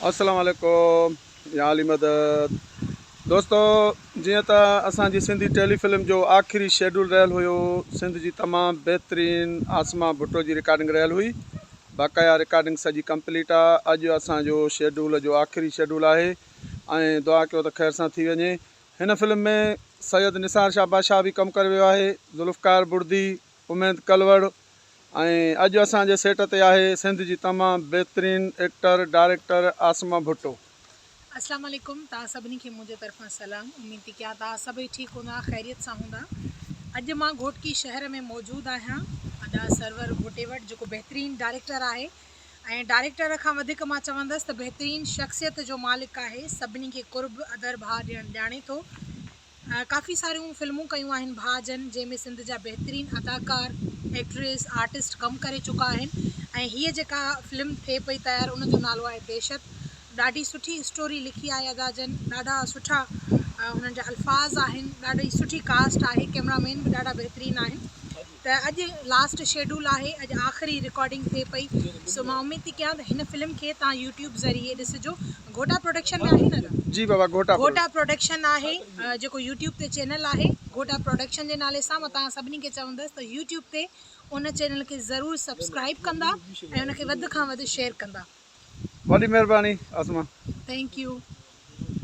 अस्सलाम वालेकुम या अली मदद। दोस्तों जी तो असांजी सिंधी टेलीफिल्म जो आखिरी शेड्यूल रहियल हुयो सिंध जी तमाम बेहतरीन आसमा भुट्टो जी रिकॉर्डिंग रहियल हुई। बाक़ाया रिकॉर्डिंग सजी कंप्लीट आहे। अॼु असांजो शेड्यूल जो आखिरी शेड्यूल आहे ऐं दुआ कयो त ख़ैर सां थी वञे। हिन फिल्म में सैयद निसार शाह बादशाह भी कमु करे वियो आहे, ज़ुल्फ़कार बुर्दी, उमैद कलवड़ ऐं अॼु असांजे सेट ते आहे सिंध जी तमामु बहितरीन एक्टर डायरेक्टर आसमा भुट्टो। अस्सलाम वालेकुम। तव्हां सभिनी खे मुंहिंजे तरफ़ां सलाम। उम्मीद थी कयां तव्हां सभई ठीकु हूंदा, ख़ैरियत सां हूंदा। अॼु मां घोटकी शहर में मौजूदु आहियां अदा सरवर भुट्टे वटि, जेको बहितरीन डायरेक्टर आहे ऐं डायरेक्टर खां वधीक मां चवंदसि त बहितरीन शख़्सियत जो मालिक आहे। सभिनी खे कुर्ब अदर भाउ ॾियणु ॼाणे थो। काफ़ी सारियूं फिल्मूं कयूं आहिनि भाउ जन, जंहिंमें सिंध जा बहितरीन अदाकार, एक्ट्रेस, आर्टिस्ट कमु करे चुका आहिनि। ऐं हीअ जेका फिल्म थिए पई तयारु, उनजो नालो आहे देशत। ॾाढी सुठी स्टोरी लिखी आहे अदा जन, ॾाढा सुठा हुननि जा अल्फाज़ आहिनि, ॾाढी सुठी कास्ट आहे, कैमरामैन बि ॾाढा बहितरीन आहिनि। त अॼु लास्ट शेड्यूल आहे, अॼु आख़िरी रिकॉर्डिंग थिए पई। सो मां उम्मीद थी कयां त हिन फिल्म खे तव्हां यूट्यूब ज़रिए ॾिसिजो। घोटा प्रोडक्शन में आहे न? जी बाबा, घोटा प्रोडक्शन आहे, जेको यूट्यूब ते चैनल आहे घोटा प्रोडक्शन जे नाले सां। मां तव्हां सभिनी खे चवंदसि त यूट्यूब ते उन चैनल खे ज़रूरु सब्सक्राइब कंदा ऐं उनखे वधि खां वधि शेयर कंदा। वॾी महिरबानी आसमा, थैंक यू।